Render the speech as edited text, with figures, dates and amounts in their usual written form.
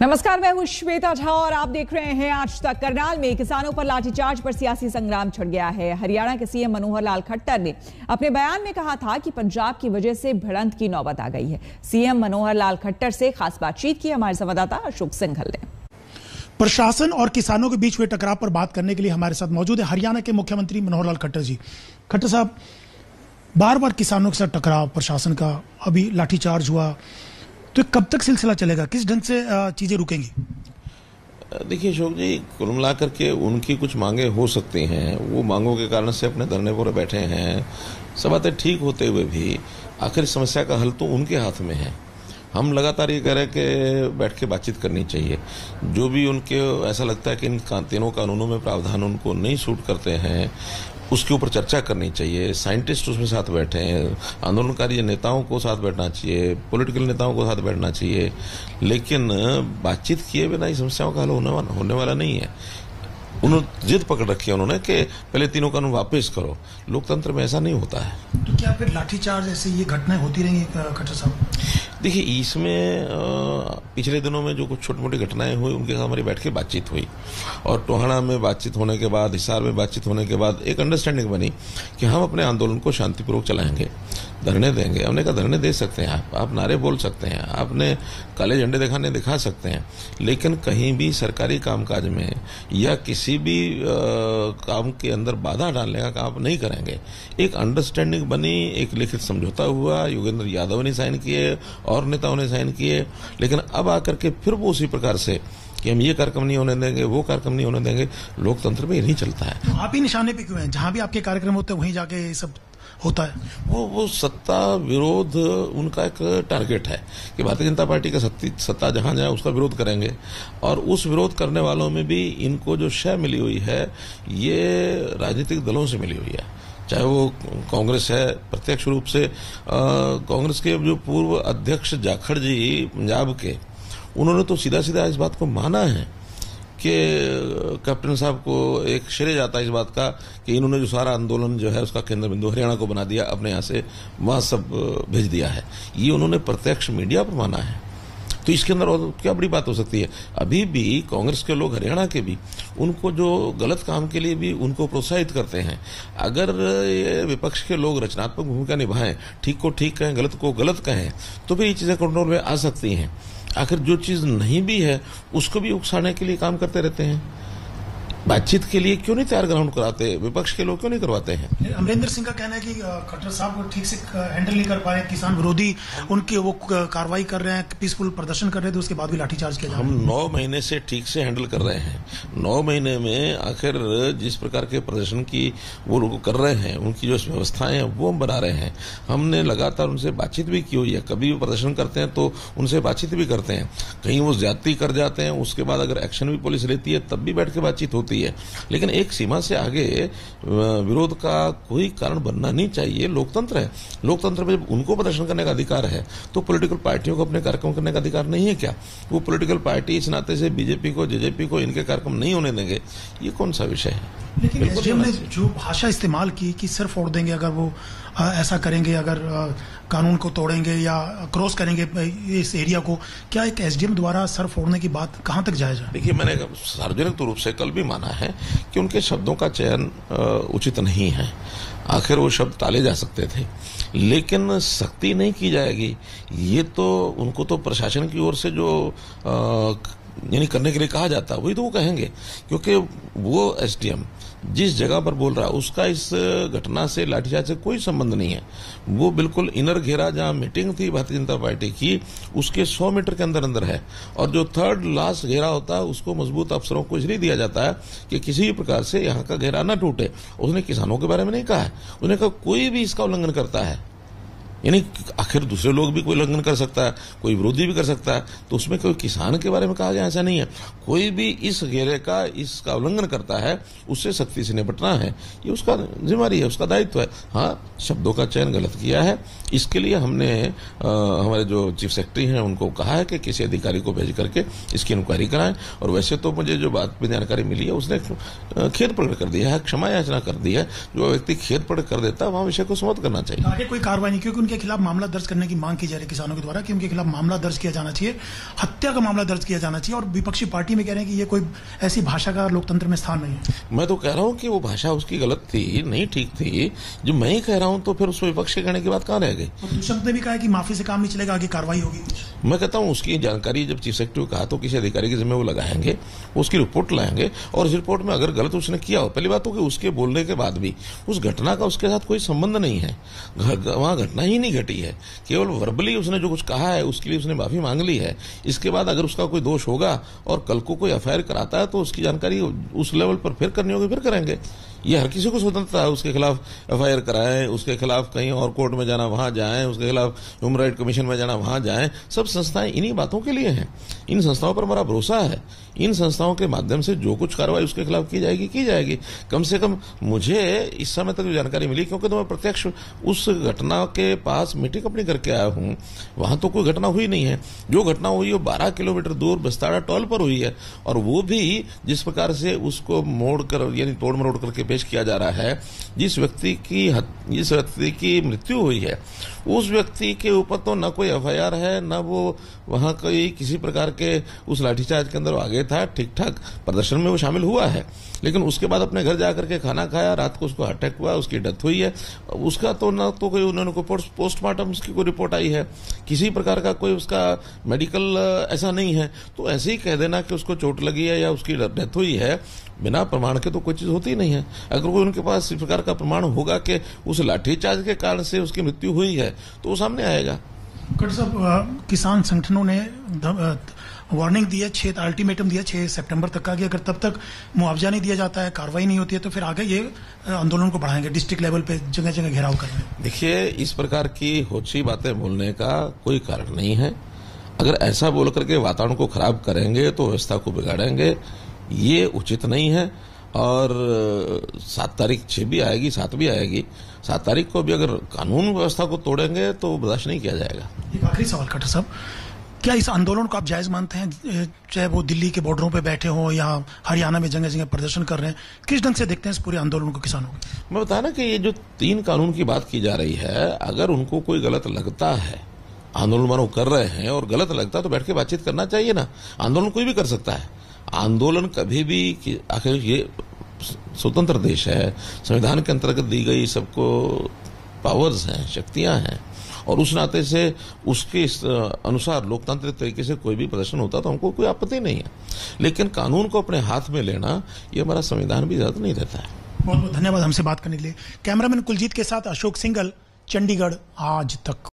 नमस्कार, मैं हूं श्वेता झा और आप देख रहे हैं आज तक। करनाल में किसानों पर लाठीचार्ज पर सियासी संग्राम छिड़ गया है। हरियाणा के सीएम मनोहर लाल खट्टर ने अपने बयान में कहा था कि पंजाब की वजह से भिड़ंत की नौबत आ गई है। सीएम मनोहर लाल खट्टर से खास बातचीत की हमारे संवाददाता अशोक सिंघल ने। प्रशासन और किसानों के बीच हुए टकराव पर बात करने के लिए हमारे साथ मौजूद है हरियाणा के मुख्यमंत्री मनोहर लाल खट्टर जी। खट्टर साहब, बार बार किसानों के साथ टकराव, प्रशासन का अभी लाठीचार्ज हुआ, तो कब तक सिलसिला चलेगा? किस ढंग से चीजें रुकेंगी? देखिए अशोक जी, कुल मिलाकर के उनकी कुछ मांगे हो सकती हैं, वो मांगों के कारण से अपने धरने पर बैठे हैं। सब बातें ठीक होते हुए भी आखिर समस्या का हल तो उनके हाथ में है। हम लगातार ये कह रहे हैं कि बैठ के बातचीत करनी चाहिए। जो भी उनके ऐसा लगता है कि इन तीनों कानूनों में प्रावधान उनको नहीं सूट करते हैं, उसके ऊपर चर्चा करनी चाहिए। साइंटिस्ट उसमें साथ बैठे हैं, आंदोलनकारी नेताओं को साथ बैठना चाहिए, पॉलिटिकल नेताओं को साथ बैठना चाहिए, लेकिन बातचीत किए बिना ही समस्याओं का हल होने वाला नहीं है। उन्होंने जिद पकड़ रखी है उन्होंने कि पहले तीनों कानून वापस करो। लोकतंत्र में ऐसा नहीं होता है। तो क्या फिर लाठीचार्ज ऐसे ये घटनाएं होती रहेंगी खट्टर साहब? देखिए, इसमें पिछले दिनों में जो कुछ छोटी मोटी घटनाएं हुई, उनके साथ हमारी बैठ के बातचीत हुई और टोहाना में बातचीत होने के बाद, हिसार में बातचीत होने के बाद एक अंडरस्टैंडिंग बनी कि हम अपने आंदोलन को शांतिपूर्वक चलाएंगे, धरने देंगे। हमने कहा धरने दे सकते हैं आप नारे बोल सकते हैं, आपने काले झंडे दिखा सकते हैं, लेकिन कहीं भी सरकारी कामकाज में या किसी भी काम के अंदर बाधा डालने का काम नहीं करेंगे। एक अंडरस्टैंडिंग बनी, एक लिखित समझौता हुआ, योगेंद्र यादव ने साइन किए और नेताओं ने साइन किए, लेकिन अब आकर के फिर वो उसी प्रकार से कि हम ये कार्यक्रम नहीं होने देंगे, वो कार्यक्रम नहीं होने देंगे। लोकतंत्र में ये नहीं चलता है। तो आप ही निशाने पे क्यों हैं? जहां भी आपके कार्यक्रम होते हैं वहीं जाके ये सब होता है। वो सत्ता विरोध उनका एक टारगेट है कि भारतीय जनता पार्टी का सत्ता जहां जाए उसका विरोध करेंगे। और उस विरोध करने वालों में भी इनको जो शय मिली हुई है, ये राजनीतिक दलों से मिली हुई है। चाहे वो कांग्रेस है, प्रत्यक्ष रूप से कांग्रेस के जो पूर्व अध्यक्ष जाखड़ जी पंजाब के, उन्होंने तो सीधा सीधा इस बात को माना है कि कैप्टन साहब को एक श्रेय जाता है इस बात का कि इन्होंने जो सारा आंदोलन जो है उसका केंद्र बिंदु हरियाणा को बना दिया, अपने यहाँ से वहां सब भेज दिया है। ये उन्होंने प्रत्यक्ष मीडिया पर माना है। तो इसके अंदर और क्या बड़ी बात हो सकती है? अभी भी कांग्रेस के लोग, हरियाणा के भी, उनको जो गलत काम के लिए भी उनको प्रोत्साहित करते हैं। अगर ये विपक्ष के लोग रचनात्मक भूमिका निभाएं, ठीक को ठीक कहें, गलत को गलत कहें, तो भी ये चीजें कंट्रोल में आ सकती हैं। आखिर जो चीज नहीं भी है उसको भी उकसाने के लिए काम करते रहते हैं। बातचीत के लिए क्यों नहीं तैयार ग्राउंड कराते? विपक्ष के लोग क्यों नहीं करवाते हैं? अमरिंदर सिंह का कहना है कि खट्टर साहब को ठीक से हैंडल नहीं कर पा रहे, किसान विरोधी उनकी वो कार्रवाई कर रहे हैं, पीसफुल प्रदर्शन कर रहे थे, उसके बाद भी लाठीचार्ज किया जा रहा है। हम 9 महीने से ठीक से हैंडल कर रहे हैं। 9 महीने में आखिर जिस प्रकार के प्रदर्शन की वो लोग कर रहे हैं, उनकी जो व्यवस्थाएं हैं वो हम बना रहे हैं। हमने लगातार उनसे बातचीत भी की हुई है। कभी वो प्रदर्शन करते हैं तो उनसे बातचीत भी करते हैं। कहीं वो ज्यादती कर जाते हैं, उसके बाद अगर एक्शन भी पुलिस लेती है तब भी बैठ के बातचीत होती है। लेकिन एक सीमा से आगे विरोध का कोई कारण बनना नहीं चाहिए। लोकतंत्र है। लोकतंत्र में जब उनको प्रदर्शन करने का अधिकार है तो पॉलिटिकल पार्टियों को अपने कार्यक्रम करने का अधिकार नहीं है क्या? वो पॉलिटिकल पार्टी इस नाते से बीजेपी को, जेजेपी को इनके कार्यक्रम नहीं होने देंगे, ये कौन सा विषय है? लेकिन एसडीएम ने जो भाषा इस्तेमाल की कि सर फोड़ देंगे अगर वो ऐसा करेंगे, अगर कानून को तोड़ेंगे या क्रॉस करेंगे इस एरिया को, क्या एक एसडीएम द्वारा सर फोड़ने की बात कहां तक जायज है? देखिए, मैंने सार्वजनिक रूप से कल भी माना है कि उनके शब्दों का चयन उचित नहीं है। आखिर वो शब्द टाले जा सकते थे, लेकिन सख्ती नहीं की जाएगी। ये तो उनको तो प्रशासन की ओर से जो यानी करने के लिए कहा जाता है वही तो वो कहेंगे, क्योंकि वो एसडीएम जिस जगह पर बोल रहा है उसका इस घटना से, लाठीचार्ज से कोई संबंध नहीं है। वो बिल्कुल इनर घेरा जहां मीटिंग थी भारतीय जनता पार्टी की, उसके 100 मीटर के अंदर अंदर है। और जो थर्ड लास्ट घेरा होता है उसको मजबूत अफसरों को इसलिए दिया जाता है कि किसी भी प्रकार से यहाँ का घेरा ना टूटे। उसने किसानों के बारे में नहीं कहा है। उसने कहा कोई भी इसका उल्लंघन करता है, यानी आखिर दूसरे लोग भी कोई उल्लंघन कर सकता है, कोई विरोधी भी कर सकता है, तो उसमें कोई किसान के बारे में कहा गया ऐसा नहीं है। कोई भी इस घेरे का, इसका उल्लंघन करता है, उससे सख्ती से निपटना है, ये उसका जिम्मेदारी है, उसका दायित्व है। हाँ, शब्दों का चयन गलत किया है, इसके लिए हमने हमारे जो चीफ सेक्रेटरी हैं उनको कहा है कि किसी अधिकारी को भेज करके इसकी इंक्वायरी कराएं। और वैसे तो मुझे जो बात में जानकारी मिली है उसने खेद प्रकट कर दिया है, क्षमा याचना कर दी है। जो व्यक्ति खेद प्रकट कर देता है वहां विषय को समाप्त करना चाहिए। आगे कोई कार्रवाई नहीं, क्योंकि उनके खिलाफ मामला दर्ज करने की मांग की जा रही है किसानों के द्वारा कि उनके खिलाफ मामला दर्ज किया जाना चाहिए, हत्या का मामला दर्ज किया जाना चाहिए, और विपक्षी पार्टी में कह रहे हैं कि ये कोई ऐसी भाषा का लोकतंत्र में स्थान नहीं है। मैं तो कह रहा हूं कि वो भाषा उसकी गलत थी, नहीं ठीक थी, जो मैं ही कह रहा हूं, तो फिर उस विपक्ष के कहने की बात कहां रह गई? दुष्यंत ने भी कहा कि माफी से काम नहीं चलेगा, आगे कार्रवाई होगी। मैं कहता हूं उसकी जानकारी जब चीफ सेक्रेटरी को कहा तो किसी अधिकारी के जिम्मे वो लगाएंगे, उसकी रिपोर्ट लाएंगे, और इस रिपोर्ट में अगर गलत उसने किया हो, पहली बात तो कि उसके बोलने के बाद भी उस घटना का उसके साथ कोई संबंध नहीं है, वहां घटना ही नहीं घटी है, केवल वर्बली उसने जो कुछ कहा है उसके लिए उसने माफी मांग ली है। इसके बाद अगर उसका कोई दोष होगा और कल को कोई एफआईआर कराता है तो उसकी जानकारी उस लेवल पर फिर करनी होगी, फिर करेंगे। ये हर किसी को स्वतंत्रता है, उसके खिलाफ एफआईआर कराएं, उसके खिलाफ कहीं और कोर्ट में जाना वहां जाएं, उसके खिलाफ ह्यूमन राइट कमीशन में जाना वहां जाएं। सब संस्थाएं इन्हीं बातों के लिए हैं। इन संस्थाओं पर हमारा भरोसा है। इन संस्थाओं के माध्यम से जो कुछ कार्रवाई उसके खिलाफ की जाएगी। कम से कम मुझे इस समय तक जो जानकारी मिली, क्योंकि तो मैं प्रत्यक्ष उस घटना के पास मीटिंग अपनी करके आया हूं, वहां तो कोई घटना हुई नहीं है। जो घटना हुई वो 12 किलोमीटर दूर बस्ताड़ा टोल पर हुई है, और वो भी जिस प्रकार से उसको मोड़कर यानी तोड़ मरोड़ करके पेश किया जा रहा है, जिस व्यक्ति की मृत्यु हुई है उस व्यक्ति के ऊपर तो न कोई एफआईआर है, न वो वहां कोई किसी प्रकार के उस लाठीचार्ज के अंदर आगे था। ठीक ठाक प्रदर्शन में वो शामिल हुआ है, लेकिन उसके बाद अपने घर जाकर के खाना खाया, रात को उसको अटैक हुआ, उसकी डेथ हुई है। उसका तो न तो कोई उन्होंने कोई पोस्टमार्टम उसकी कोई रिपोर्ट आई है, किसी प्रकार का कोई उसका मेडिकल ऐसा नहीं है। तो ऐसे ही कह देना कि उसको चोट लगी है या उसकी डेथ हुई है, बिना प्रमाण के तो कोई चीज होती नहीं है। अगर कोई उनके पास इस प्रकार का प्रमाण होगा कि उस लाठीचार्ज के कारण से उसकी मृत्यु हुई है तो वो सामने आएगा। खट्टर साहब, किसान संगठनों ने वार्निंग दी है, अल्टीमेटम दिया 6 सितंबर तक का कि अगर तब तक मुआवजा नहीं दिया जाता है, कार्रवाई नहीं होती है, तो फिर आगे ये आंदोलन को बढ़ाएंगे, डिस्ट्रिक्ट लेवल पे जगह जगह घेराव करेंगे। देखिए, इस प्रकार की होची बातें बोलने का कोई कारण नहीं है। अगर ऐसा बोल करके वातावरण को खराब करेंगे तो व्यवस्था को बिगाड़ेंगे, ये उचित नहीं है। और 7 तारीख 6 भी आएगी, 7 भी आएगी। 7 तारीख को भी अगर कानून व्यवस्था को तोड़ेंगे तो बर्दाश्त नहीं किया जाएगा। एक आखिरी सवाल खट्टर साहब, क्या इस आंदोलन को आप जायज मानते हैं, चाहे वो दिल्ली के बॉर्डरों पे बैठे हो या हरियाणा में जगह जगह प्रदर्शन कर रहे हैं, किस ढंग से देखते हैं इस पूरे आंदोलन को किसानों को? मैं बता ना कि ये जो 3 कानून की बात की जा रही है, अगर उनको कोई गलत लगता है, आंदोलन मानो कर रहे हैं और गलत लगता है तो बैठ के बातचीत करना चाहिए ना। आंदोलन कोई भी कर सकता है। आंदोलन कभी भी, आखिर ये स्वतंत्र देश है, संविधान के अंतर्गत दी गई सबको पावर्स हैं, शक्तियां हैं, और उस नाते से उसके अनुसार लोकतांत्रिक तरीके से कोई भी प्रदर्शन होता तो हमको कोई आपत्ति नहीं है। लेकिन कानून को अपने हाथ में लेना ये हमारा संविधान भी इजाजत नहीं देता है। बहुत बहुत धन्यवाद हमसे बात करने के लिए। कैमरामैन कुलजीत के साथ अशोक सिंघल, चंडीगढ़ आज तक।